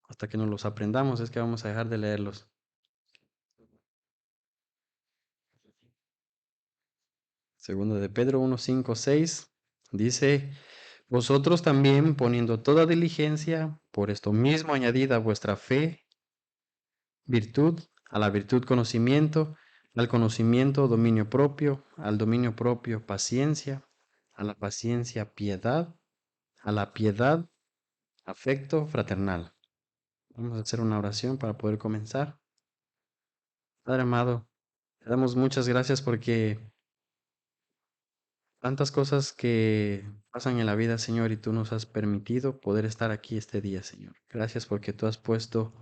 hasta que nos los aprendamos, es que vamos a dejar de leerlos. Segundo de Pedro 1, 5, 6 dice: vosotros también, poniendo toda diligencia, por esto mismo añadid a vuestra fe virtud, a la virtud conocimiento, al conocimiento dominio propio, al dominio propio paciencia, a la paciencia piedad, a la piedad afecto fraternal. Vamos a hacer una oración para poder comenzar. Padre amado, te damos muchas gracias porque tantas cosas que pasan en la vida, Señor, y tú nos has permitido poder estar aquí este día, Señor. Gracias porque tú has puesto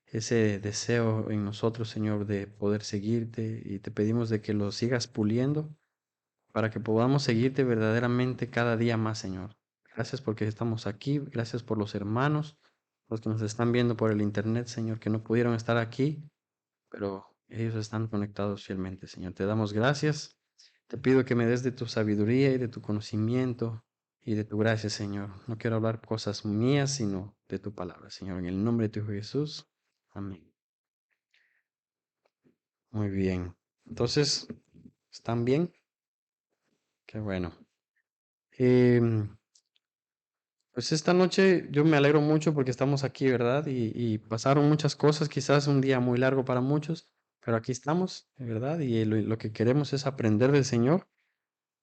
ese deseo en nosotros, Señor, de poder seguirte, y te pedimos de que lo sigas puliendo para que podamos seguirte verdaderamente cada día más, Señor. Gracias porque estamos aquí, gracias por los hermanos, los que nos están viendo por el internet, Señor, que no pudieron estar aquí, pero ellos están conectados fielmente, Señor. Te damos gracias. Te pido que me des de tu sabiduría y de tu conocimiento y de tu gracia, Señor. No quiero hablar cosas mías, sino de tu palabra, Señor. En el nombre de tu Hijo Jesús. Amén. Muy bien. Entonces, ¿están bien? Qué bueno. Em, pues esta noche yo me alegro mucho porque estamos aquí, ¿verdad? Y pasaron muchas cosas, quizás un día muy largo para muchos, pero aquí estamos, ¿verdad? Y lo que queremos es aprender del Señor.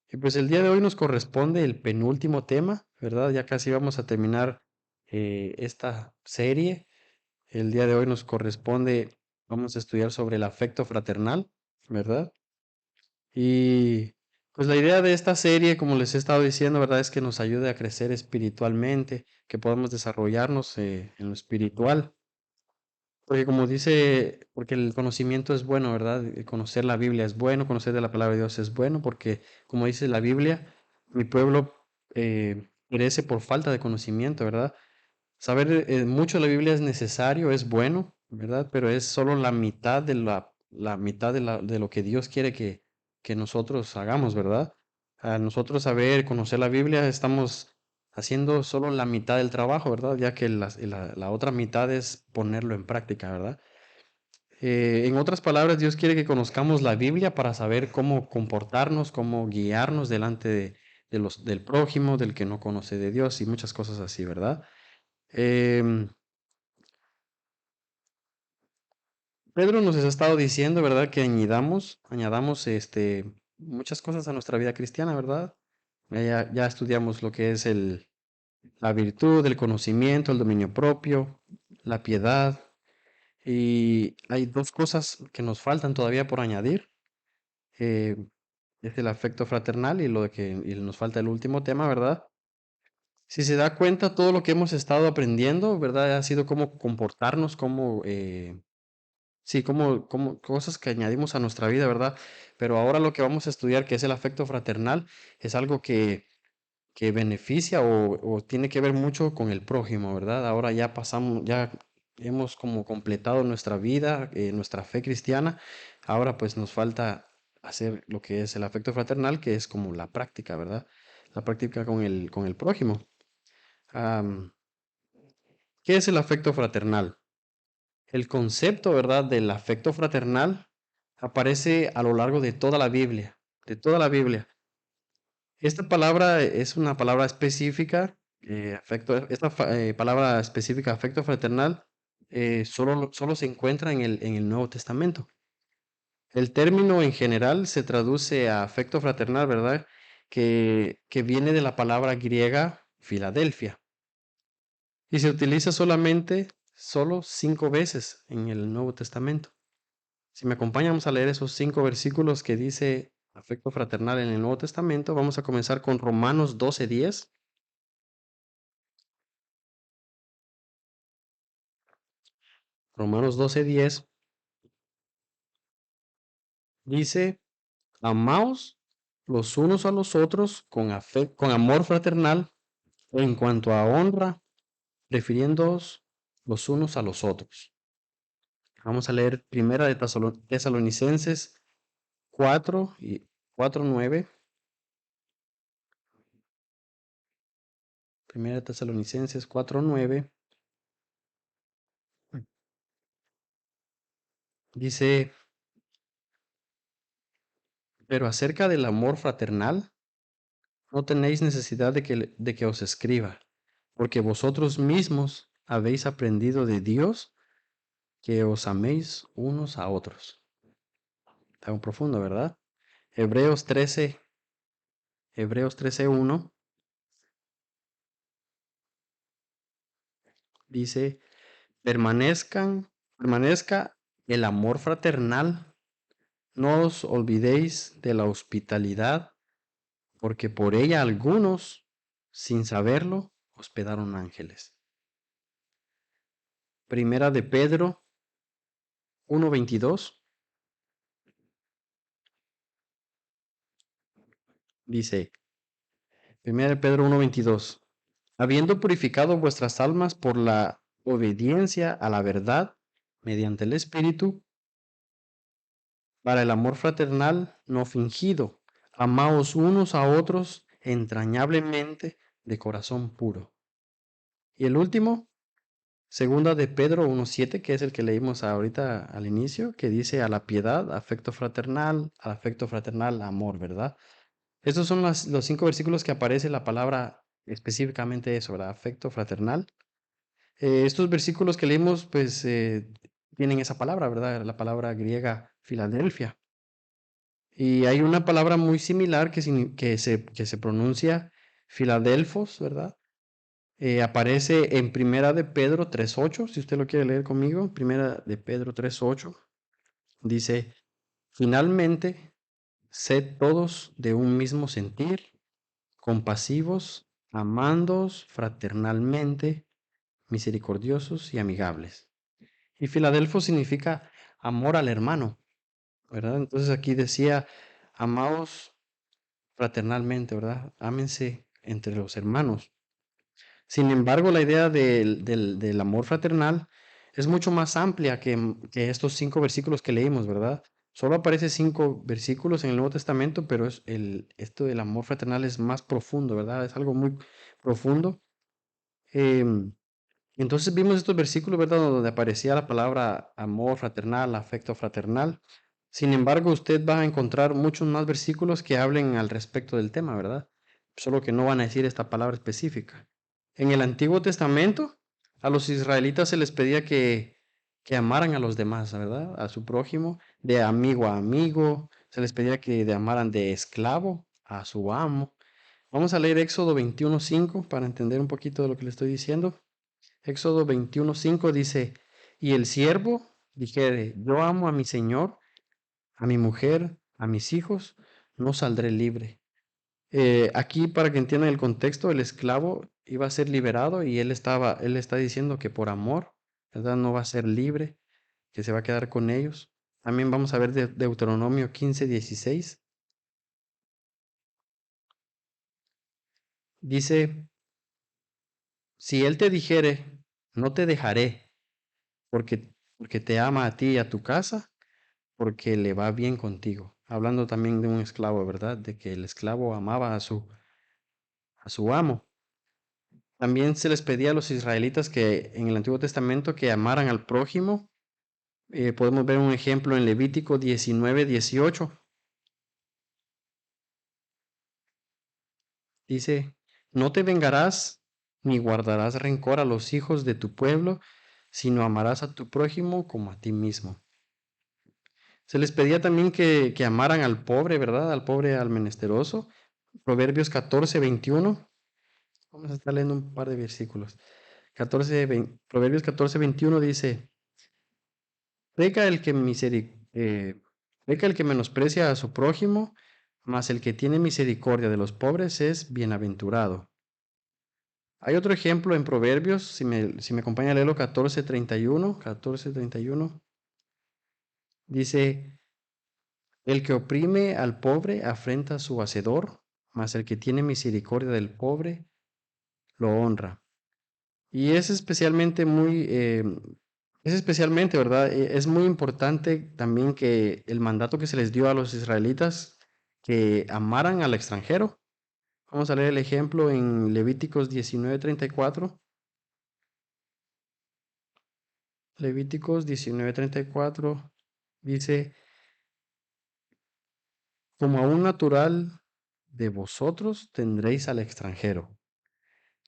Y pues el día de hoy nos corresponde el penúltimo tema, ¿verdad? Ya casi vamos a terminar esta serie. El día de hoy nos corresponde, vamos a estudiar sobre el afecto fraternal, ¿verdad? Y pues la idea de esta serie, como les he estado diciendo, ¿verdad? Es que nos ayude a crecer espiritualmente, que podamos desarrollarnos en lo espiritual. Porque como dice, porque el conocimiento es bueno, ¿verdad? Conocer la Biblia es bueno, conocer de la palabra de Dios es bueno, porque como dice la Biblia, mi pueblo perece por falta de conocimiento, ¿verdad? Saber mucho de la Biblia es necesario, es bueno, ¿verdad? Pero es solo la mitad de la mitad de lo que Dios quiere que nosotros hagamos, ¿verdad? A nosotros saber, conocer la Biblia, estamos haciendo solo la mitad del trabajo, ¿verdad? Ya que la otra mitad es ponerlo en práctica, ¿verdad? En otras palabras, Dios quiere que conozcamos la Biblia para saber cómo comportarnos, cómo guiarnos delante del prójimo, del que no conoce de Dios y muchas cosas así, ¿verdad? Em, Pedro nos ha estado diciendo, ¿verdad? Que añadamos muchas cosas a nuestra vida cristiana, ¿verdad? Ya estudiamos lo que es la virtud, el conocimiento, el dominio propio, la piedad. Y hay dos cosas que nos faltan todavía por añadir. eh, es el afecto fraternal y nos falta el último tema, ¿verdad? Si se da cuenta, todo lo que hemos estado aprendiendo, ¿verdad? Ha sido cómo comportarnos, sí, como cosas que añadimos a nuestra vida, ¿verdad? Pero ahora lo que vamos a estudiar, que es el afecto fraternal, es algo que beneficia o tiene que ver mucho con el prójimo, ¿verdad? Ahora ya pasamos, ya hemos como completado nuestra vida, nuestra fe cristiana. Ahora pues nos falta hacer lo que es el afecto fraternal, que es como la práctica, ¿verdad? La práctica con el prójimo. Am, ¿Qué es el afecto fraternal? El concepto, ¿verdad?, del afecto fraternal aparece a lo largo de toda la Biblia, de toda la Biblia. Esta palabra es una palabra específica, palabra específica, afecto fraternal, solo se encuentra en el Nuevo Testamento. El término en general se traduce a afecto fraternal, ¿verdad? Que viene de la palabra griega Filadelfia y se utiliza solo 5 veces en el Nuevo Testamento. Si me acompañan, vamos a leer esos 5 versículos que dice afecto fraternal en el Nuevo Testamento. Vamos a comenzar con Romanos 12:10. Romanos 12:10 dice, amaos los unos a los otros con amor fraternal en cuanto a honra, prefiriéndoos los unos a los otros. Vamos a leer Primera de Tesalonicenses 4:9. Primera de Tesalonicenses 4:9 Dice, pero acerca del amor fraternal, no tenéis necesidad de que os escriba, porque vosotros mismos habéis aprendido de Dios que os améis unos a otros. Está muy profundo, ¿verdad? Hebreos 13, Hebreos 13:1 dice, permanezca el amor fraternal, no os olvidéis de la hospitalidad, porque por ella algunos, sin saberlo, hospedaron ángeles. Primera de Pedro 1:22 dice, Primera de Pedro 1:22, habiendo purificado vuestras almas por la obediencia a la verdad mediante el Espíritu, para el amor fraternal no fingido, amaos unos a otros entrañablemente de corazón puro. Y el último, segunda de Pedro 1:7, que es el que leímos ahorita al inicio, que dice a la piedad, al afecto fraternal, amor, ¿verdad? Estos son los 5 versículos que aparece la palabra específicamente eso, ¿verdad? Afecto fraternal. Estos versículos que leímos, pues, tienen esa palabra, ¿verdad? La palabra griega Filadelfia. Y hay una palabra muy similar que se pronuncia Filadelfos, ¿verdad? Aparece en Primera de Pedro 3:8, si usted lo quiere leer conmigo. Primera de Pedro 3:8 dice, finalmente, sed todos de un mismo sentir, compasivos, amándoos fraternalmente, misericordiosos y amigables. Y Filadelfo significa amor al hermano, ¿verdad? Entonces aquí decía, amaos fraternalmente, ¿verdad? Ámense entre los hermanos. Sin embargo, la idea del amor fraternal es mucho más amplia que estos 5 versículos que leímos, ¿verdad? Solo aparece 5 versículos en el Nuevo Testamento, pero esto del amor fraternal es más profundo, ¿verdad? Es algo muy profundo. Em, entonces vimos estos versículos, ¿verdad? Donde aparecía la palabra amor fraternal, afecto fraternal. Sin embargo, usted va a encontrar muchos más versículos que hablen al respecto del tema, ¿verdad? Solo que no van a decir esta palabra específica. En el Antiguo Testamento, a los israelitas se les pedía que amaran a los demás, ¿verdad? A su prójimo, de amigo a amigo, se les pedía que amaran de esclavo a su amo. Vamos a leer Éxodo 21:5 para entender un poquito de lo que le estoy diciendo. Éxodo 21:5 dice, y el siervo dijere, yo amo a mi señor, a mi mujer, a mis hijos, no saldré libre. Aquí, para que entiendan el contexto, el esclavo iba a ser liberado y él está diciendo que por amor, ¿verdad? No va a ser libre, que se va a quedar con ellos. También vamos a ver Deuteronomio 15:16. Dice, si él te dijere, no te dejaré, porque te ama a ti y a tu casa, porque le va bien contigo. Hablando también de un esclavo, ¿verdad? De que el esclavo amaba a su amo. También se les pedía a los israelitas que en el Antiguo Testamento que amaran al prójimo. Podemos ver un ejemplo en Levítico 19:18. Dice, no te vengarás ni guardarás rencor a los hijos de tu pueblo, sino amarás a tu prójimo como a ti mismo. Se les pedía también que amaran al pobre, ¿verdad? Al pobre, al menesteroso. Proverbios 14:21. Vamos a estar leyendo un par de versículos. Proverbios 14:21 dice, peca el que peca el que menosprecia a su prójimo, mas el que tiene misericordia de los pobres es bienaventurado. Hay otro ejemplo en Proverbios, si me acompaña a leerlo, 14:31, dice, el que oprime al pobre afrenta a su hacedor, mas el que tiene misericordia del pobre lo honra. Y es especialmente, ¿verdad? Es muy importante también que el mandato que se les dio a los israelitas que amaran al extranjero. Vamos a leer el ejemplo en Levíticos 19:34. Levíticos 19:34 Dice, como a un natural de vosotros tendréis al extranjero,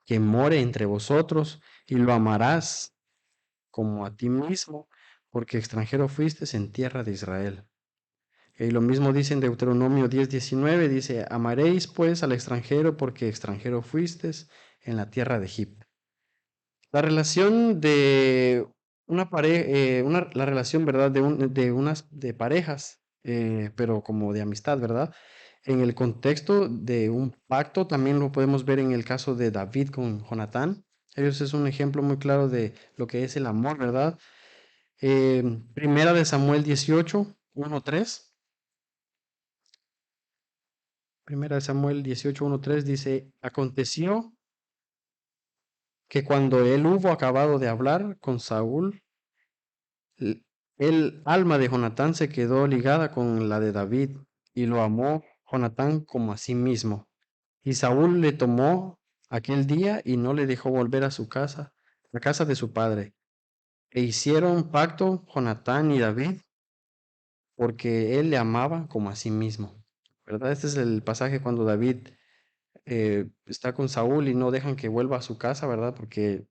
que more entre vosotros, y lo amarás como a ti mismo, porque extranjero fuiste en tierra de Israel. Y lo mismo dice en Deuteronomio 10:19, dice, amaréis pues al extranjero porque extranjero fuiste en la tierra de Egipto. La relación de una pareja, la relación, ¿verdad? De parejas, pero como de amistad, ¿verdad? En el contexto de un pacto, también lo podemos ver en el caso de David con Jonatán. Ellos es un ejemplo muy claro de lo que es el amor, ¿verdad? Primera de Samuel 18, 1-3. Primera de Samuel 18, 1-3 dice, aconteció que cuando él hubo acabado de hablar con Saúl, el alma de Jonatán se quedó ligada con la de David y lo amó Jonatán como a sí mismo. Y Saúl le tomó aquel día y no le dejó volver a su casa, la casa de su padre. E hicieron pacto Jonatán y David porque él le amaba como a sí mismo. ¿Verdad? Este es el pasaje cuando David está con Saúl y no dejan que vuelva a su casa, ¿verdad? Porque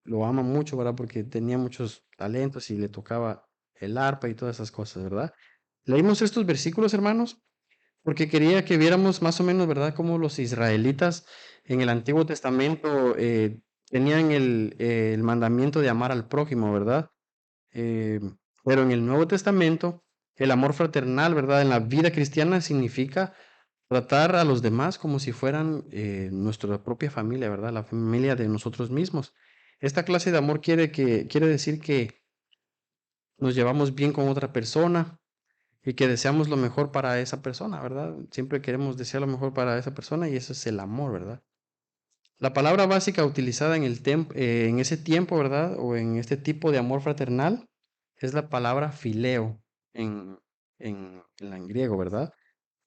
lo ama mucho, ¿verdad? Porque tenía muchos talentos y le tocaba el arpa y todas esas cosas, ¿verdad? Leímos estos versículos, hermanos, porque quería que viéramos más o menos, ¿verdad?, cómo los israelitas en el Antiguo Testamento tenían el mandamiento de amar al prójimo, ¿verdad? Eh, pero en el Nuevo Testamento, el amor fraternal, ¿verdad? En la vida cristiana significa tratar a los demás como si fueran nuestra propia familia, ¿verdad? La familia de nosotros mismos. Esta clase de amor quiere decir que nos llevamos bien con otra persona y que deseamos lo mejor para esa persona, ¿verdad? Siempre queremos desear lo mejor para esa persona y eso es el amor, ¿verdad? La palabra básica utilizada en ese tiempo, ¿verdad? O en este tipo de amor fraternal es la palabra fileo en, en griego, ¿verdad?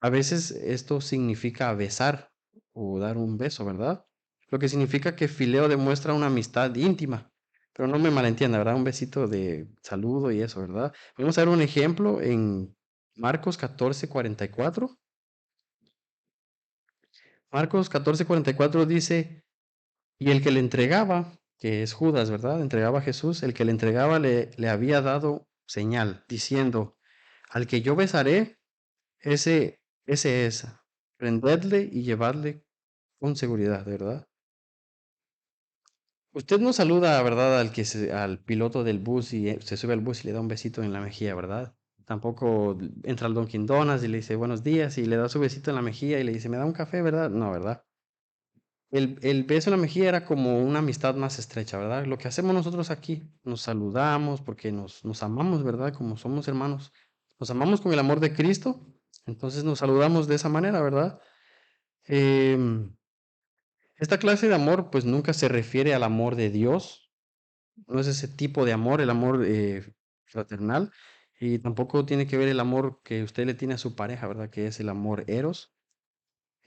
A veces esto significa besar o dar un beso, ¿verdad? Lo que significa que fileo demuestra una amistad íntima. Pero no me malentienda, ¿verdad? Un besito de saludo y eso, ¿verdad? Vamos a ver un ejemplo en Marcos 14:44. Marcos 14:44 dice, y el que le entregaba, que es Judas, ¿verdad? Entregaba a Jesús, el que le entregaba le había dado señal, diciendo, al que yo besaré, ese es, prendedle y llevadle con seguridad, ¿verdad? Usted no saluda, ¿verdad?, al piloto del bus y se sube al bus y le da un besito en la mejilla, ¿verdad? Tampoco entra al Dunkin' Donuts y le dice buenos días y le da su besito en la mejilla y le dice, ¿me da un café, verdad? No, ¿verdad? El beso en la mejilla era como una amistad más estrecha, ¿verdad? Lo que hacemos nosotros aquí, nos saludamos porque nos amamos, ¿verdad? Como somos hermanos, nos amamos con el amor de Cristo, entonces nos saludamos de esa manera, ¿verdad? Em, esta clase de amor pues nunca se refiere al amor de Dios, no es ese tipo de amor, el amor fraternal, y tampoco tiene que ver el amor que usted le tiene a su pareja, ¿verdad? Que es el amor eros.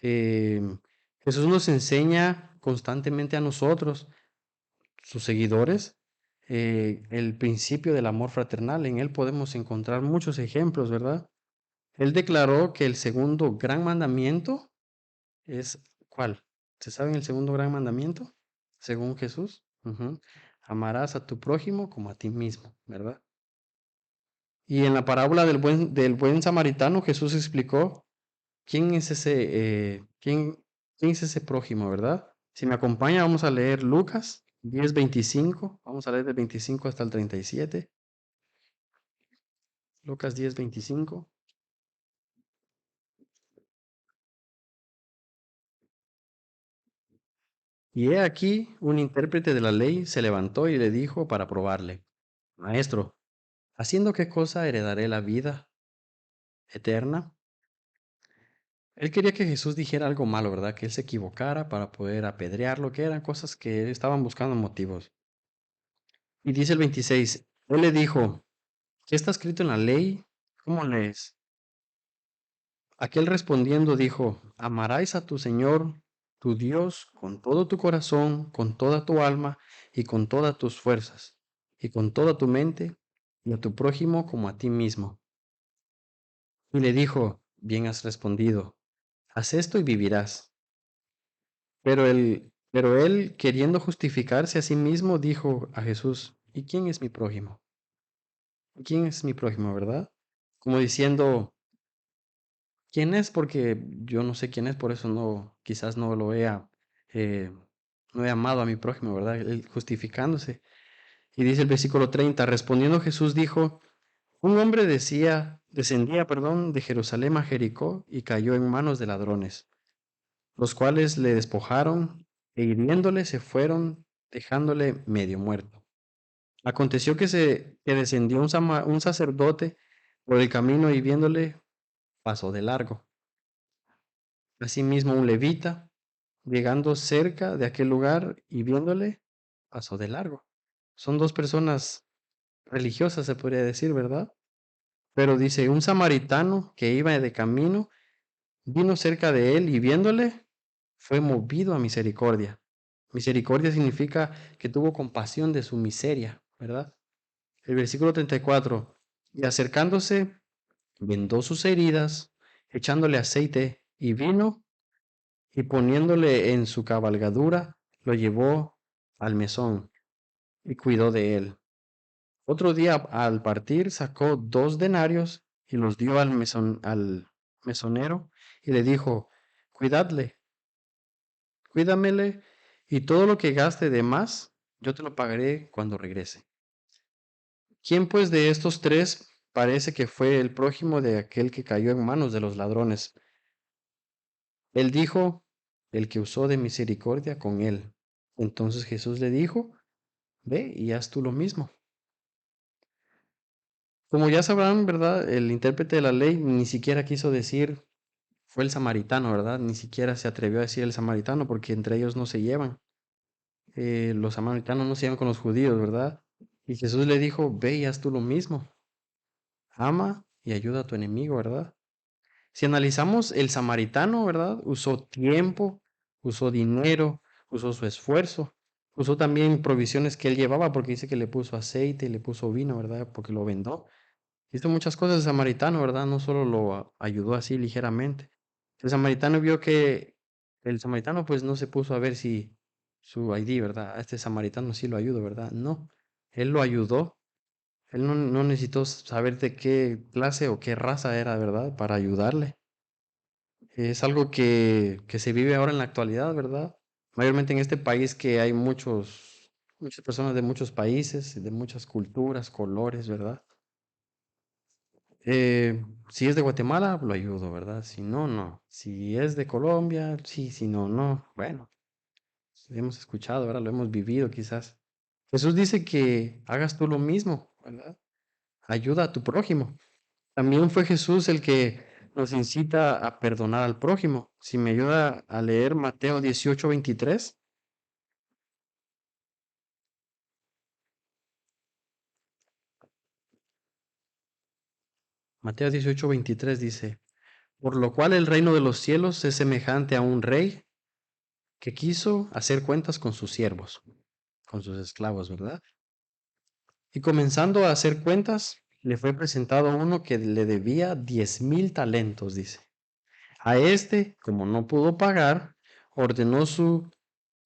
Em, Jesús nos enseña constantemente a nosotros, sus seguidores, el principio del amor fraternal. En él podemos encontrar muchos ejemplos, ¿verdad? Él declaró que el segundo gran mandamiento es, ¿cuál? ¿Se saben el segundo gran mandamiento? Según Jesús. Ujú. Amarás a tu prójimo como a ti mismo, ¿verdad? Y en la parábola del buen samaritano, Jesús explicó quién es quién es ese prójimo, ¿verdad? Si me acompaña, vamos a leer Lucas 10:25. Vamos a leer del 25 hasta el 37. Lucas 10:25. Y he aquí, un intérprete de la ley se levantó y le dijo para probarle, Maestro, ¿haciendo qué cosa heredaré la vida eterna? Él quería que Jesús dijera algo malo, ¿verdad? Que él se equivocara para poder apedrearlo, que eran cosas que estaban buscando motivos. Y dice el 26, él le dijo, ¿qué está escrito en la ley? ¿Cómo lees? Aquel respondiendo dijo, amarás a tu Señor, tu Dios, con todo tu corazón, con toda tu alma y con todas tus fuerzas, y con toda tu mente, y a tu prójimo como a ti mismo. Y le dijo, bien has respondido, haz esto y vivirás. Pero él, queriendo justificarse a sí mismo, dijo a Jesús, ¿y quién es mi prójimo? ¿Quién es mi prójimo, verdad? Como diciendo, ¿quién es? Porque yo no sé quién es, por eso no, quizás eh, no he amado a mi prójimo, ¿verdad? Él justificándose. Y dice el versículo 30, respondiendo Jesús dijo, un hombre descendía, perdón, de Jerusalén a Jericó y cayó en manos de ladrones, los cuales le despojaron e hiriéndole se fueron, dejándole medio muerto. Aconteció que descendió un sacerdote por el camino y viéndole pasó de largo. Asimismo un levita, llegando cerca de aquel lugar y viéndole, pasó de largo. Son dos personas religiosas, se podría decir, ¿verdad? Pero dice, un samaritano que iba de camino, vino cerca de él y viéndole, fue movido a misericordia. Misericordia significa que tuvo compasión de su miseria, ¿verdad? El versículo 34, y acercándose, vendó sus heridas, echándole aceite y vino, y poniéndole en su cabalgadura, lo llevó al mesón y cuidó de él. Otro día, al partir, sacó 2 denarios y los dio al mesonero y le dijo, cuidadle, cuídamele, y todo lo que gaste de más, yo te lo pagaré cuando regrese. ¿Quién pues de estos tres parece que fue el prójimo de aquel que cayó en manos de los ladrones? Él dijo, el que usó de misericordia con él. Entonces Jesús le dijo, ve y haz tú lo mismo. Como ya sabrán, ¿verdad? El intérprete de la ley ni siquiera quiso decir fue el samaritano, ¿verdad? Ni siquiera se atrevió a decir el samaritano porque entre ellos no se llevan. Los samaritanos no se llevan con los judíos, ¿verdad? Y Jesús le dijo, ve y haz tú lo mismo. Ama y ayuda a tu enemigo, ¿verdad? Si analizamos el samaritano, ¿verdad? Usó tiempo, usó dinero, usó su esfuerzo, usó también provisiones que él llevaba porque dice que le puso aceite y le puso vino, ¿verdad? Porque lo vendó. Hizo muchas cosas el samaritano, ¿verdad? No solo ayudó así ligeramente. El samaritano vio que el samaritano pues no se puso a ver si su ID, ¿verdad? A este samaritano sí lo ayudo, ¿verdad? No, él lo ayudó. Él no necesitó saber de qué clase o qué raza era, ¿verdad? Para ayudarle. Es algo que se vive ahora en la actualidad, ¿verdad? Mayormente en este país que hay muchas personas de muchos países, de muchas culturas, colores, ¿verdad? Si es de Guatemala, lo ayudo, ¿verdad? Si no, no. Si es de Colombia, sí, si no, no. Bueno, hemos escuchado, ¿verdad? Lo hemos vivido quizás. Jesús dice que hagas tú lo mismo, ¿verdad? Ayuda a tu prójimo. También fue Jesús el que nos incita a perdonar al prójimo. Si me ayuda a leer Mateo 18:23. Mateo 18:23 dice, por lo cual el reino de los cielos es semejante a un rey que quiso hacer cuentas con sus siervos, con sus esclavos, ¿verdad? Y comenzando a hacer cuentas, le fue presentado uno que le debía 10,000 talentos, dice. A este, como no pudo pagar, ordenó su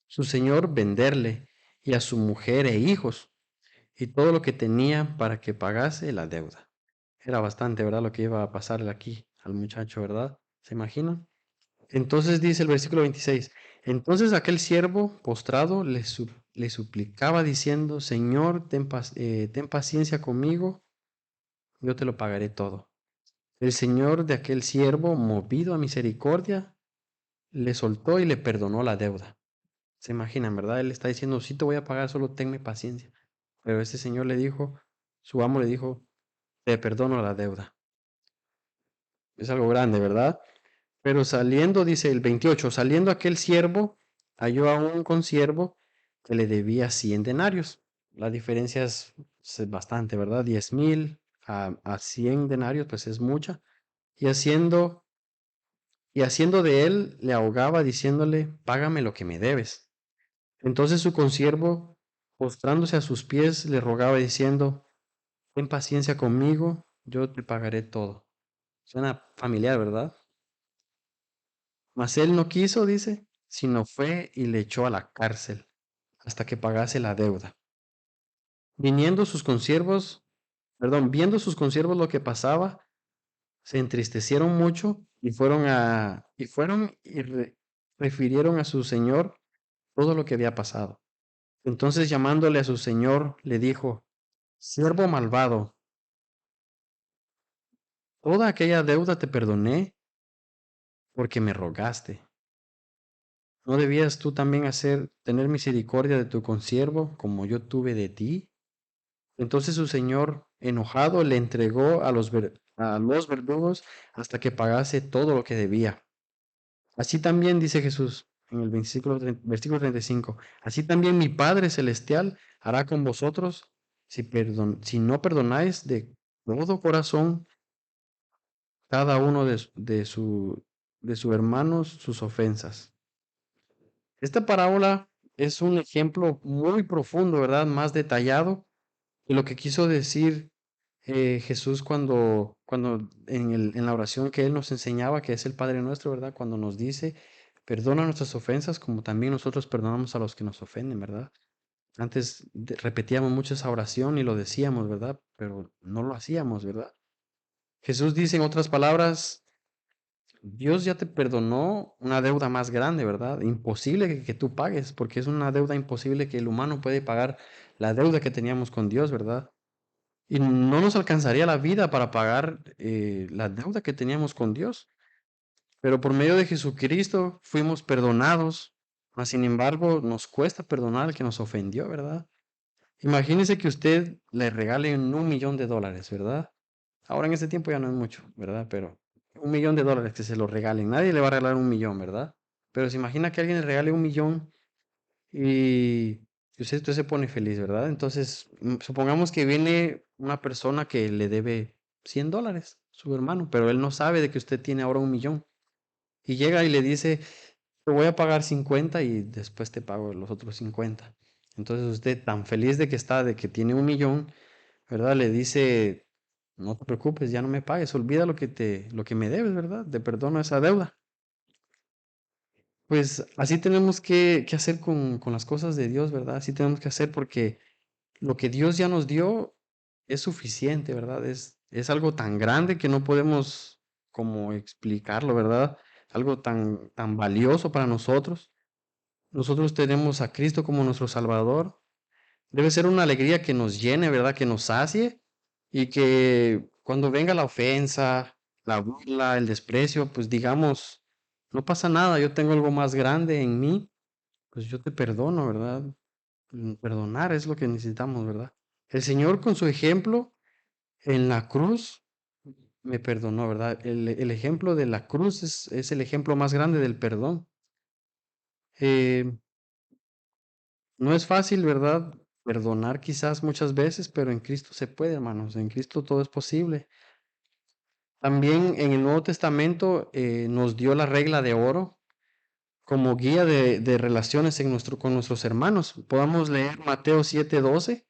señor venderle y a su mujer e hijos y todo lo que tenía para que pagase la deuda. Era bastante, ¿verdad? Lo que iba a pasarle aquí al muchacho, ¿verdad? ¿Se imaginan? Entonces dice el versículo 26, entonces aquel siervo postrado le suplicaba diciendo, Señor, ten paciencia conmigo, yo te lo pagaré todo. El señor de aquel siervo, movido a misericordia, le soltó y le perdonó la deuda. Se imaginan, ¿verdad? Él está diciendo, sí te voy a pagar, solo tenme paciencia. Pero ese señor le dijo, su amo le dijo, te perdono la deuda. Es algo grande, ¿verdad? Pero saliendo, dice el 28, saliendo aquel siervo, halló a un consiervo que le debía 100 denarios. La diferencia es bastante, ¿verdad? 10,000 a 100 denarios, pues es mucha. Y haciendo de él, le ahogaba diciéndole, págame lo que me debes. Entonces su consiervo, postrándose a sus pies, le rogaba diciendo, ten paciencia conmigo, yo te pagaré todo. Suena familiar, ¿verdad? Mas él no quiso, dice, sino fue y le echó a la cárcel hasta que pagase la deuda. Viniendo sus consiervos, viendo sus consiervos lo que pasaba, se entristecieron mucho y refirieron a su señor todo lo que había pasado. Entonces llamándole a su señor, le dijo: Siervo malvado, toda aquella deuda te perdoné porque me rogaste. ¿No debías tú también tener misericordia de tu consiervo como yo tuve de ti? Entonces su señor, enojado, le entregó a los verdugos hasta que pagase todo lo que debía. Así también, dice Jesús en el versículo 35, así también mi Padre Celestial hará con vosotros si no perdonáis de todo corazón cada uno de su hermanos sus ofensas. Esta parábola es un ejemplo muy profundo, ¿verdad? Más detallado de lo que quiso decir Jesús cuando en la oración que Él nos enseñaba, que es el Padre Nuestro, ¿verdad? Cuando nos dice, perdona nuestras ofensas como también nosotros perdonamos a los que nos ofenden, ¿verdad? Antes repetíamos mucho esa oración y lo decíamos, ¿verdad? Pero no lo hacíamos, ¿verdad? Jesús dice en otras palabras, Dios ya te perdonó una deuda más grande, ¿verdad? Imposible que tú pagues, porque es una deuda imposible que el humano puede pagar la deuda que teníamos con Dios, ¿verdad? Y no nos alcanzaría la vida para pagar la deuda que teníamos con Dios. Pero por medio de Jesucristo fuimos perdonados. Mas, sin embargo, nos cuesta perdonar al que nos ofendió, ¿verdad? Imagínese que usted le regale $1,000,000, ¿verdad? Ahora en este tiempo ya no es mucho, ¿verdad? Pero $1,000,000 que se lo regalen. Nadie le va a regalar 1,000,000, ¿verdad? Pero se imagina que alguien le regale 1,000,000 y usted se pone feliz, ¿verdad? Entonces, supongamos que viene una persona que le debe $100, su hermano, pero él no sabe de que usted tiene ahora 1,000,000. Y llega y le dice, te voy a pagar 50 y después te pago los otros 50. Entonces usted tan feliz de que está, de que tiene 1,000,000, ¿verdad? Le dice, no te preocupes, ya no me pagues, olvida lo que me debes, ¿verdad? Te perdono esa deuda. Pues así tenemos que hacer con las cosas de Dios, ¿verdad? Así tenemos que hacer porque lo que Dios ya nos dio es suficiente, ¿verdad? Es algo tan grande que no podemos como explicarlo, ¿verdad? Algo tan valioso para nosotros. Nosotros tenemos a Cristo como nuestro Salvador. Debe ser una alegría que nos llene, ¿verdad? Que nos sacie y que cuando venga la ofensa, la burla, el desprecio, pues digamos, no pasa nada, yo tengo algo más grande en mí, pues yo te perdono, ¿verdad? Perdonar es lo que necesitamos, ¿verdad? El Señor con su ejemplo en la cruz me perdonó, ¿verdad? El ejemplo de la cruz es el ejemplo más grande del perdón. Eh, no es fácil, ¿verdad? Perdonar quizás muchas veces, pero en Cristo se puede, hermanos. En Cristo todo es posible. También en el Nuevo Testamento nos dio la regla de oro como guía de relaciones con nuestros hermanos. Podamos leer Mateo 7:12.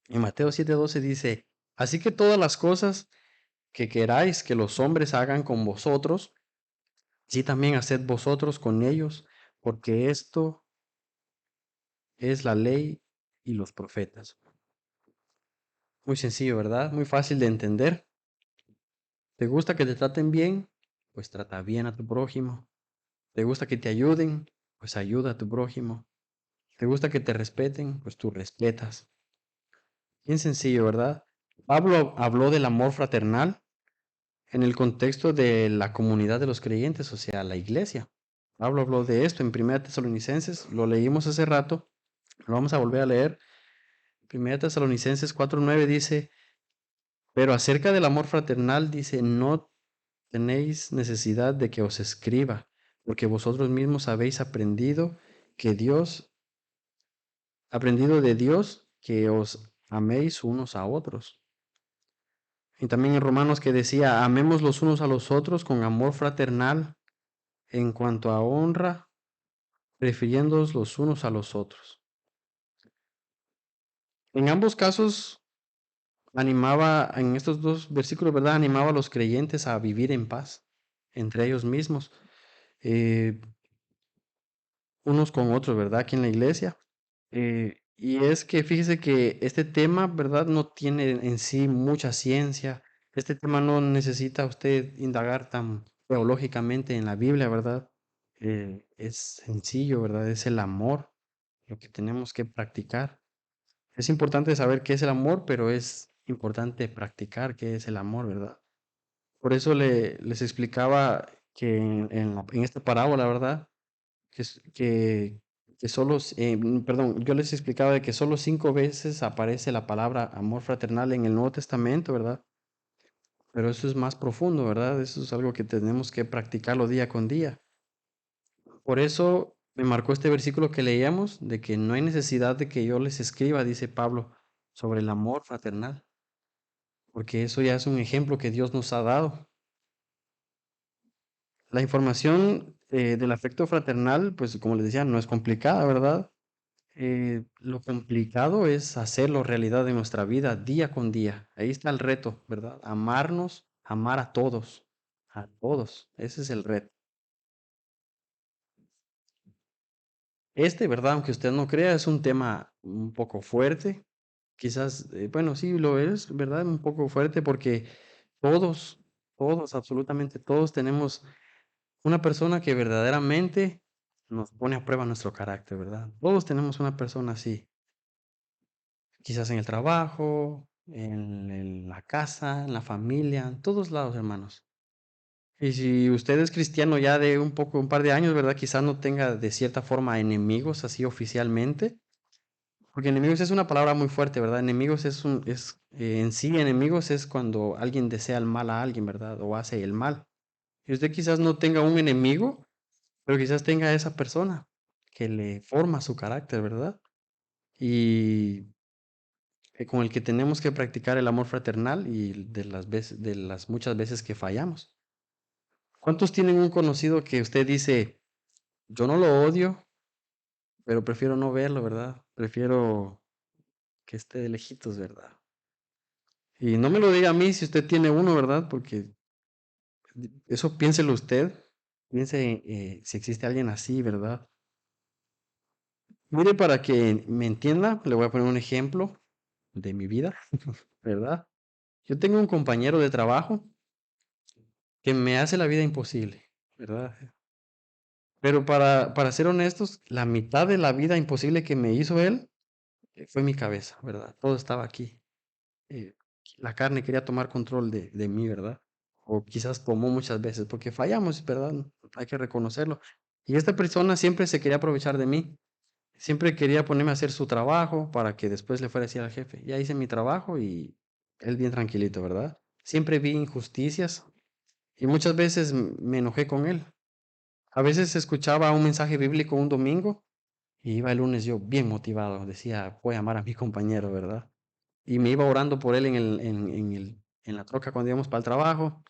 En Mateo 7:12 dice, así que todas las cosas que queráis que los hombres hagan con vosotros, sí también haced vosotros con ellos, porque esto es la ley y los profetas. Muy sencillo, ¿verdad? Muy fácil de entender. ¿Te gusta que te traten bien? Pues trata bien a tu prójimo. ¿Te gusta que te ayuden? Pues ayuda a tu prójimo. ¿Te gusta que te respeten? Pues tú respetas. Bien sencillo, ¿verdad? Pablo habló del amor fraternal en el contexto de la comunidad de los creyentes, o sea, la iglesia. Pablo habló de esto en 1 Tesalonicenses, lo leímos hace rato, lo vamos a volver a leer. 1 Tesalonicenses 4:9 dice, pero acerca del amor fraternal dice, no tenéis necesidad de que os escriba, porque vosotros mismos habéis aprendido de Dios que os améis unos a otros. Y también en Romanos que decía, amemos los unos a los otros con amor fraternal en cuanto a honra, prefiriéndoos los unos a los otros. En ambos casos animaba, en estos 2 versículos, ¿verdad? Animaba a los creyentes a vivir en paz entre ellos mismos, eh, unos con otros, ¿verdad? Aquí en la iglesia. Y es que fíjese que este tema, ¿verdad? No tiene en sí mucha ciencia. Este tema no necesita usted indagar tan teológicamente en la Biblia, ¿verdad? Es sencillo, ¿verdad? Es el amor lo que tenemos que practicar. Es importante saber qué es el amor, pero es importante practicar qué es el amor, ¿verdad? Por eso les explicaba que en esta parábola, ¿verdad? Que solo, perdón, yo les explicaba de que solo 5 veces aparece la palabra amor fraternal en el Nuevo Testamento, ¿verdad? Pero eso es más profundo, ¿verdad? Eso es algo que tenemos que practicarlo día con día. Por eso me marcó este versículo que leíamos, de que no hay necesidad de que yo les escriba, dice Pablo, sobre el amor fraternal, porque eso ya es un ejemplo que Dios nos ha dado. La información del afecto fraternal, pues como les decía, no es complicada, ¿verdad? Lo complicado es hacerlo realidad en nuestra vida día con día. Ahí está el reto, ¿verdad? Amarnos, amar a todos, a todos. Ese es el reto. ¿Verdad? Aunque usted no crea, es un tema un poco fuerte. Quizás, bueno, sí lo es, ¿verdad? Un poco fuerte porque todos, todos, absolutamente todos tenemos una persona que verdaderamente nos pone a prueba nuestro carácter, ¿verdad? Todos tenemos una persona así. Quizás en el trabajo, en la casa, en la familia, en todos lados, hermanos. Y si usted es cristiano ya de un par de años, ¿verdad? Quizás no tenga de cierta forma enemigos así oficialmente, porque enemigos es una palabra muy fuerte, ¿verdad? Enemigos en sí, enemigos es cuando alguien desea el mal a alguien, ¿verdad? O hace el mal. Y usted quizás no tenga un enemigo, pero quizás tenga a esa persona que le forma su carácter, ¿verdad? Y con el que tenemos que practicar el amor fraternal y de las muchas veces que fallamos. ¿Cuántos tienen un conocido que usted dice, yo no lo odio, pero prefiero no verlo, ¿verdad? Prefiero que esté de lejitos, ¿verdad? Y no me lo diga a mí si usted tiene uno, ¿verdad? Porque eso piénselo usted. Piense si existe alguien así, ¿verdad? Mire, para que me entienda, le voy a poner un ejemplo de mi vida, ¿verdad? Yo tengo un compañero de trabajo que me hace la vida imposible, ¿verdad? Pero para ser honestos, la mitad de la vida imposible que me hizo él fue mi cabeza, ¿verdad? Todo estaba aquí. Eh, la carne quería tomar control de mí, ¿verdad? O quizás tomó muchas veces, porque fallamos, ¿verdad? Hay que reconocerlo. Y esta persona siempre se quería aprovechar de mí. Siempre quería ponerme a hacer su trabajo para que después le fuera a decir al jefe, ya hice mi trabajo y él bien tranquilito, ¿verdad? Siempre vi injusticias y muchas veces me enojé con él. A veces escuchaba un mensaje bíblico un domingo y iba el lunes yo bien motivado, decía, voy a amar a mi compañero, ¿verdad? Y me iba orando por él en la troca cuando íbamos para el trabajo.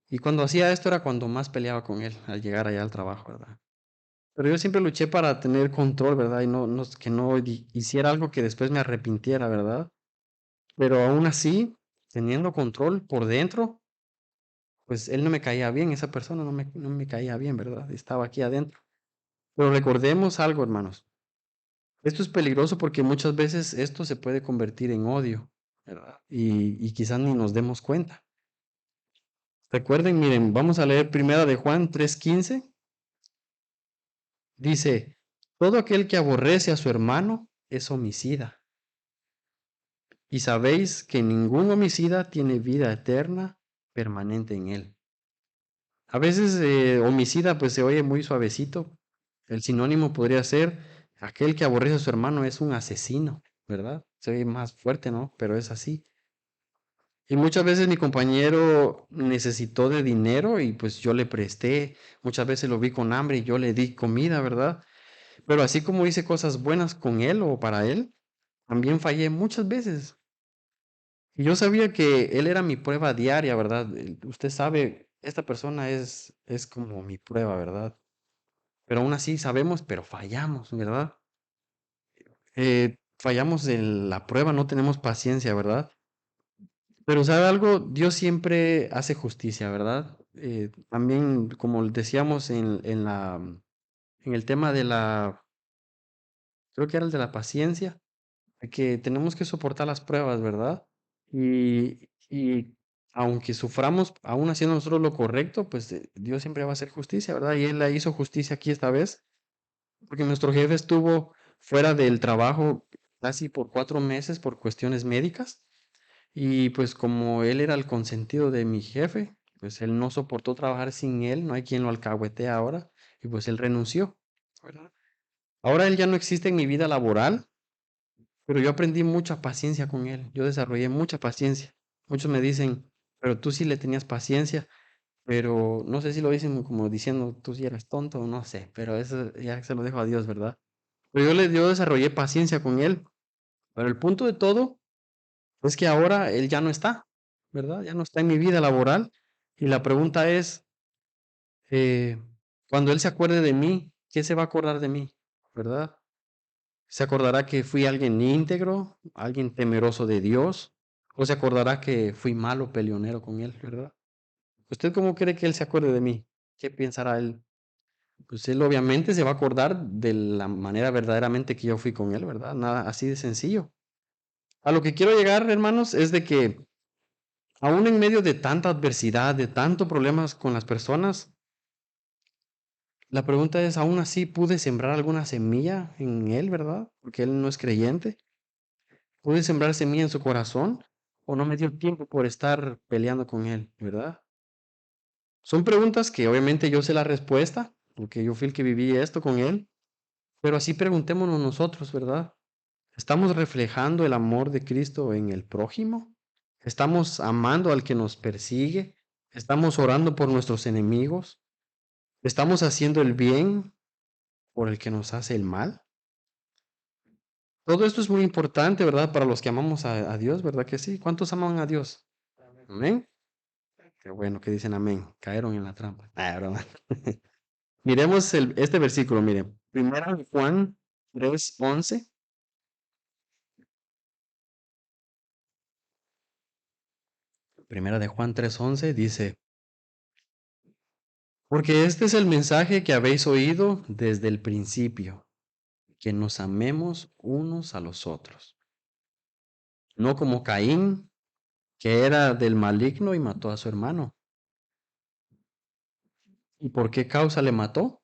Y cuando hacía esto era cuando más peleaba con él al llegar allá al trabajo, ¿verdad? Pero yo siempre luché para tener control, ¿verdad? Y que no hiciera algo que después me arrepintiera, ¿verdad? Pero aún así, teniendo control por dentro, pues él no me caía bien, esa persona no me caía bien, ¿verdad? Estaba aquí adentro. Pero recordemos algo, hermanos. Esto es peligroso porque muchas veces esto se puede convertir en odio, ¿verdad? Y quizás ni nos demos cuenta. Recuerden, miren, vamos a leer primera de Juan 3:15. Dice, todo aquel que aborrece a su hermano es homicida. Y sabéis que ningún homicida tiene vida eterna permanente en él. A veces homicida pues se oye muy suavecito. El sinónimo podría ser aquel que aborrece a su hermano es un asesino, ¿verdad? Se oye más fuerte, ¿no? Pero es así. Y muchas veces mi compañero necesitó de dinero y pues yo le presté. Muchas veces lo vi con hambre y yo le di comida, ¿verdad? Pero así como hice cosas buenas con él o para él, también fallé muchas veces. Y yo sabía que él era mi prueba diaria, ¿verdad? Usted sabe, esta persona es como mi prueba, ¿verdad? Pero aún así sabemos, pero fallamos, ¿verdad? fallamos en la prueba, no tenemos paciencia, ¿verdad? Pero ¿sabe algo? Dios siempre hace justicia, ¿verdad? También, como decíamos en el tema de creo que era el de la paciencia, de que tenemos que soportar las pruebas, ¿verdad? Y aunque suframos, aún haciendo nosotros lo correcto, pues Dios siempre va a hacer justicia, ¿verdad? Y Él la hizo justicia aquí esta vez, porque nuestro jefe estuvo fuera del trabajo casi por 4 meses por cuestiones médicas. Y pues como él era el consentido de mi jefe, pues él no soportó trabajar sin él, no hay quien lo alcahuetee ahora, y pues él renunció, ¿verdad? Ahora él ya no existe en mi vida laboral, pero yo aprendí mucha paciencia con él, yo desarrollé mucha paciencia. Muchos me dicen, pero tú sí le tenías paciencia, pero no sé si lo dicen como diciendo, tú sí eres tonto, no sé, pero eso ya se lo dejo a Dios, ¿verdad? Pero yo desarrollé paciencia con él, pero el punto de todo es que ahora él ya no está, ¿verdad? Ya no está en mi vida laboral. Y la pregunta es, eh, cuando él se acuerde de mí, ¿qué se va a acordar de mí? ¿Verdad? ¿Se acordará que fui alguien íntegro, alguien temeroso de Dios? ¿O se acordará que fui malo peleonero con él, ¿verdad? ¿Usted cómo cree que él se acuerde de mí? ¿Qué pensará él? Pues él obviamente se va a acordar de la manera verdaderamente que yo fui con él, ¿verdad? Nada así de sencillo. A lo que quiero llegar, hermanos, es de que aún en medio de tanta adversidad, de tanto problemas con las personas, la pregunta es, ¿aún así pude sembrar alguna semilla en él, verdad? Porque él no es creyente. ¿Pude sembrar semilla en su corazón? ¿O no me dio tiempo por estar peleando con él, verdad? Son preguntas que obviamente yo sé la respuesta, porque yo fui el que viví esto con él, pero así preguntémonos nosotros, ¿verdad? ¿Estamos reflejando el amor de Cristo en el prójimo? ¿Estamos amando al que nos persigue? ¿Estamos orando por nuestros enemigos? ¿Estamos haciendo el bien por el que nos hace el mal? Todo esto es muy importante, ¿verdad? Para los que amamos a Dios, ¿verdad que sí? ¿Cuántos aman a Dios? Amén. Qué bueno que dicen amén. Cayeron en la trampa. Broma. Miremos este versículo, mire. Primera de Juan 3:11. Primera de Juan 3:11 dice, porque este es el mensaje que habéis oído desde el principio, que nos amemos unos a los otros. No como Caín, que era del maligno y mató a su hermano. ¿Y por qué causa le mató?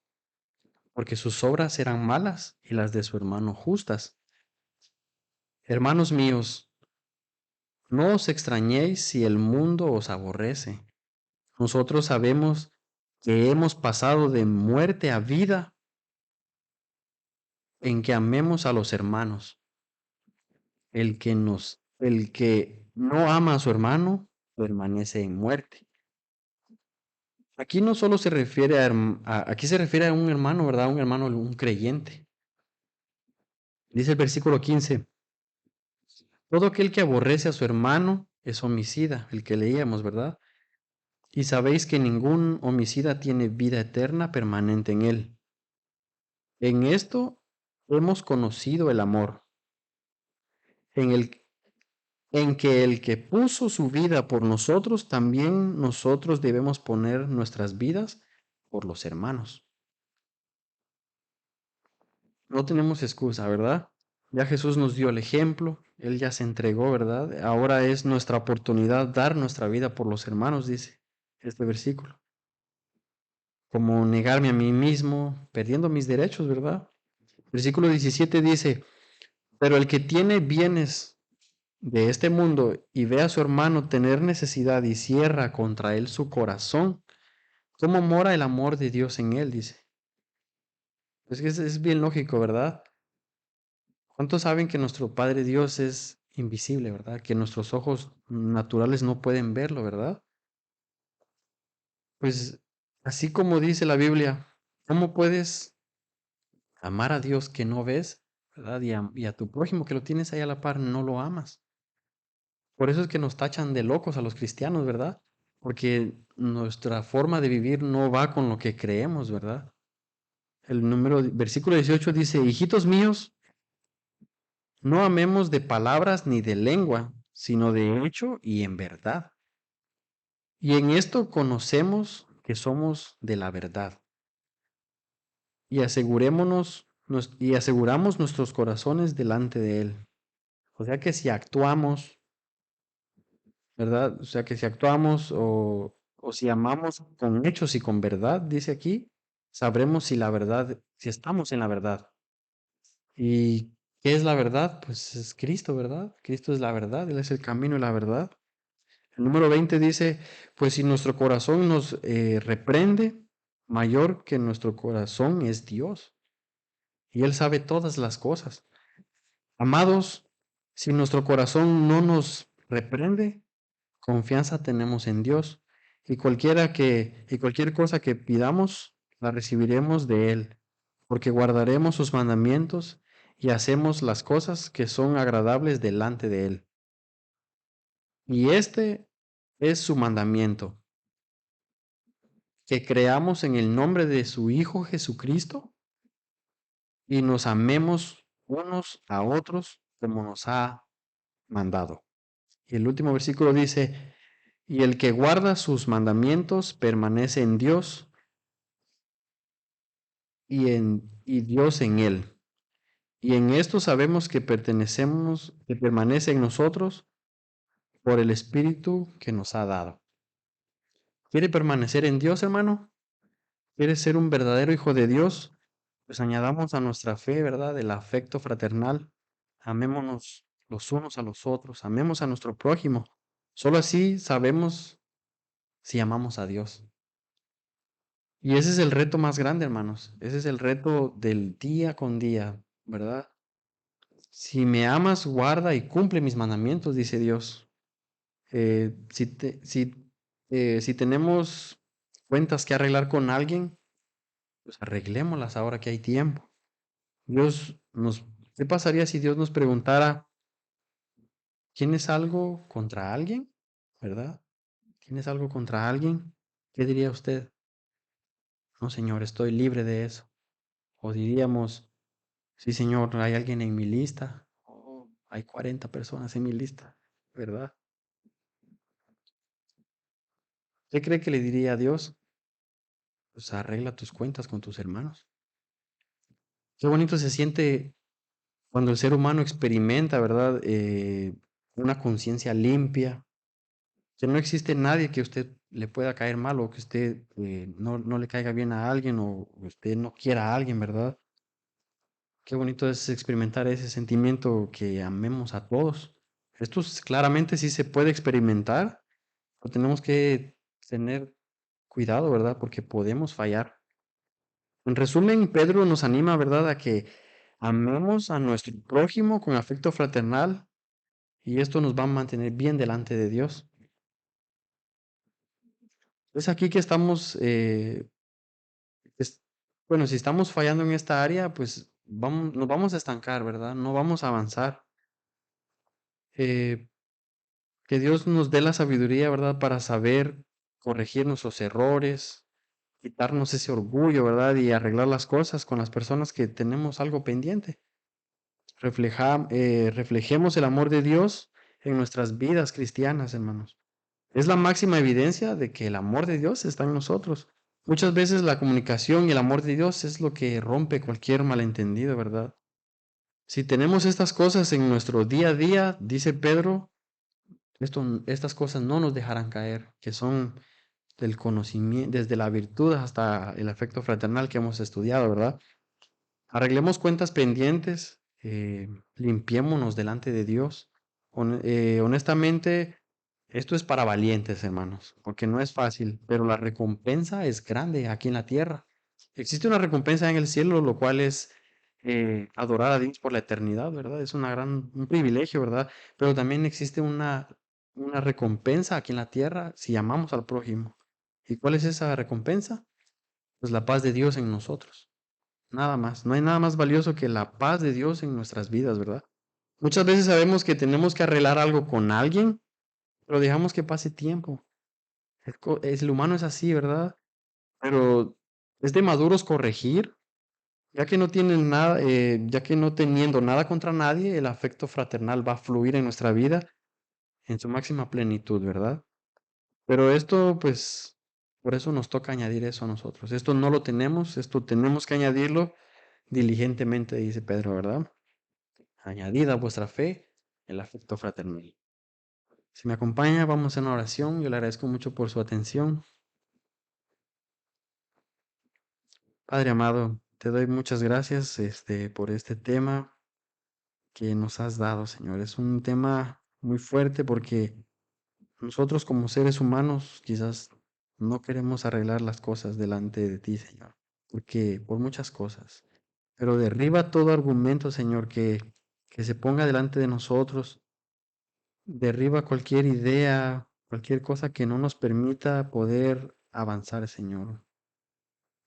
Porque sus obras eran malas y las de su hermano justas. Hermanos míos, no os extrañéis si el mundo os aborrece. Nosotros sabemos que hemos pasado de muerte a vida en que amemos a los hermanos. El que no ama a su hermano permanece en muerte. Aquí no solo se refiere aquí se refiere a un hermano, ¿verdad? Un hermano, un creyente. Dice el versículo 15, todo aquel que aborrece a su hermano es homicida, el que leíamos, ¿verdad? Y sabéis que ningún homicida tiene vida eterna permanente en él. En esto hemos conocido el amor, en en que el que puso su vida por nosotros, también nosotros debemos poner nuestras vidas por los hermanos. No tenemos excusa, ¿verdad? Ya Jesús nos dio el ejemplo, Él ya se entregó, ¿verdad? Ahora es nuestra oportunidad dar nuestra vida por los hermanos, dice este versículo. Como negarme a mí mismo, perdiendo mis derechos, ¿verdad? Versículo 17 dice, pero el que tiene bienes de este mundo y ve a su hermano tener necesidad y cierra contra él su corazón, ¿cómo mora el amor de Dios en él? Dice. Es que es bien lógico, ¿verdad? ¿Cuántos saben que nuestro Padre Dios es invisible, ¿verdad? Que nuestros ojos naturales no pueden verlo, ¿verdad? Pues así como dice la Biblia, ¿cómo puedes amar a Dios que no ves, ¿verdad? Y a tu prójimo que lo tienes ahí a la par, no lo amas. Por eso es que nos tachan de locos a los cristianos, ¿verdad? Porque nuestra forma de vivir no va con lo que creemos, ¿verdad? Versículo 18 dice, hijitos míos, No amemos de palabras ni de lengua, sino de hecho y en verdad. Y en esto conocemos que somos de la verdad. Y y aseguramos nuestros corazones delante de Él. O sea que si actuamos, ¿verdad? O sea que si actuamos o si amamos con hechos y con verdad, dice aquí, sabremos si la verdad, si estamos en la verdad. ¿Y qué es la verdad? Pues es Cristo, ¿verdad? Cristo es la verdad, Él es el camino y la verdad. El número 20 dice, pues si nuestro corazón nos reprende, mayor que nuestro corazón es Dios. Y Él sabe todas las cosas. Amados, si nuestro corazón no nos reprende, confianza tenemos en Dios. Y cualquier cosa que pidamos, la recibiremos de Él, porque guardaremos sus mandamientos y hacemos las cosas que son agradables delante de Él. Y este es su mandamiento, que creamos en el nombre de su Hijo Jesucristo y nos amemos unos a otros como nos ha mandado. Y el último versículo dice, y el que guarda sus mandamientos permanece en Dios y Dios en él. Y en esto sabemos que que permanece en nosotros por el Espíritu que nos ha dado. ¿Quiere permanecer en Dios, hermano? ¿Quiere ser un verdadero hijo de Dios? Pues añadamos a nuestra fe, ¿verdad? El afecto fraternal. Amémonos los unos a los otros, amemos a nuestro prójimo. Solo así sabemos si amamos a Dios. Y ese es el reto más grande, hermanos. Ese es el reto del día con día, ¿verdad? Si me amas, guarda y cumple mis mandamientos, dice Dios. Si tenemos cuentas que arreglar con alguien, pues arreglémoslas ahora que hay tiempo. Dios nos, ¿Qué pasaría si Dios nos preguntara, ¿tienes algo contra alguien? ¿Verdad? ¿Tienes algo contra alguien? ¿Qué diría usted? No, Señor, estoy libre de eso. O diríamos, sí, Señor, hay alguien en mi lista. Oh, hay 40 personas en mi lista, ¿verdad? ¿Qué cree que le diría a Dios? Pues arregla tus cuentas con tus hermanos. Qué bonito se siente cuando el ser humano experimenta, ¿verdad? Una conciencia limpia, que no existe nadie que usted le pueda caer mal o que usted no le caiga bien a alguien o usted no quiera a alguien, ¿verdad? Qué bonito es experimentar ese sentimiento que amemos a todos. Claramente sí se puede experimentar, pero tenemos que tener cuidado, ¿verdad? Porque podemos fallar. En resumen, Pedro nos anima, ¿verdad?, a que amemos a nuestro prójimo con afecto fraternal y esto nos va a mantener bien delante de Dios. Es aquí que estamos, es- bueno, si estamos fallando en esta área, pues nos vamos a estancar, ¿verdad? No vamos a avanzar. Eh, que Dios nos dé la sabiduría, ¿verdad? Para saber corregir nuestros errores, quitarnos ese orgullo, ¿verdad? Y arreglar las cosas con las personas que tenemos algo pendiente. Reflejemos el amor de Dios en nuestras vidas cristianas, hermanos. Es la máxima evidencia de que el amor de Dios está en nosotros. Muchas veces la comunicación y el amor de Dios es lo que rompe cualquier malentendido, ¿verdad? Si tenemos estas cosas en nuestro día a día, dice Pedro, estas cosas no nos dejarán caer, que son del conocimiento, desde la virtud hasta el afecto fraternal que hemos estudiado, ¿verdad? Arreglemos cuentas pendientes, limpiémonos delante de Dios. Honestamente, esto es para valientes, hermanos, porque no es fácil, pero la recompensa es grande aquí en la tierra. Existe una recompensa en el cielo, lo cual es adorar a Dios por la eternidad, ¿verdad? Es un privilegio, ¿verdad? Pero también existe una recompensa aquí en la tierra si amamos al prójimo. ¿Y cuál es esa recompensa? Pues la paz de Dios en nosotros. Nada más. No hay nada más valioso que la paz de Dios en nuestras vidas, ¿verdad? Muchas veces sabemos que tenemos que arreglar algo con alguien, pero dejamos que pase tiempo. El humano es así, ¿verdad? Pero es de maduros corregir, Ya que no tienen nada, ya que no teniendo nada contra nadie, el afecto fraternal va a fluir en nuestra vida en su máxima plenitud, ¿verdad? Pero esto, pues, por eso nos toca añadir eso a nosotros. Esto no lo tenemos, esto tenemos que añadirlo diligentemente, dice Pedro, ¿verdad? Añadid a vuestra fe el afecto fraternal. Si me acompaña, vamos a una oración. Yo le agradezco mucho por su atención. Padre amado, te doy muchas gracias, por este tema que nos has dado, Señor. Es un tema muy fuerte porque nosotros como seres humanos quizás no queremos arreglar las cosas delante de ti, Señor, porque por muchas cosas. Pero derriba todo argumento, Señor, que se ponga delante de nosotros. Derriba cualquier idea, cualquier cosa que no nos permita poder avanzar, Señor.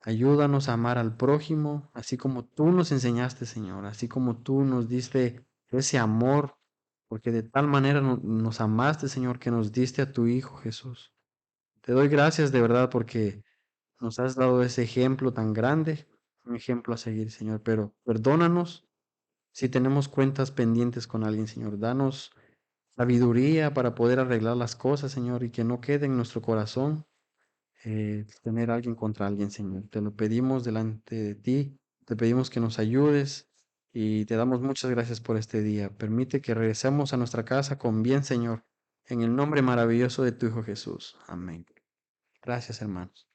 Ayúdanos a amar al prójimo, así como tú nos enseñaste, Señor, así como tú nos diste ese amor, porque de tal manera nos amaste, Señor, que nos diste a tu Hijo Jesús. Te doy gracias de verdad porque nos has dado ese ejemplo tan grande, un ejemplo a seguir, Señor, pero perdónanos si tenemos cuentas pendientes con alguien, Señor. Danos sabiduría para poder arreglar las cosas, Señor, y que no quede en nuestro corazón tener a alguien contra alguien, Señor. Te lo pedimos delante de ti, te pedimos que nos ayudes y te damos muchas gracias por este día. Permite que regresemos a nuestra casa con bien, Señor, en el nombre maravilloso de tu Hijo Jesús. Amén. Gracias, hermanos.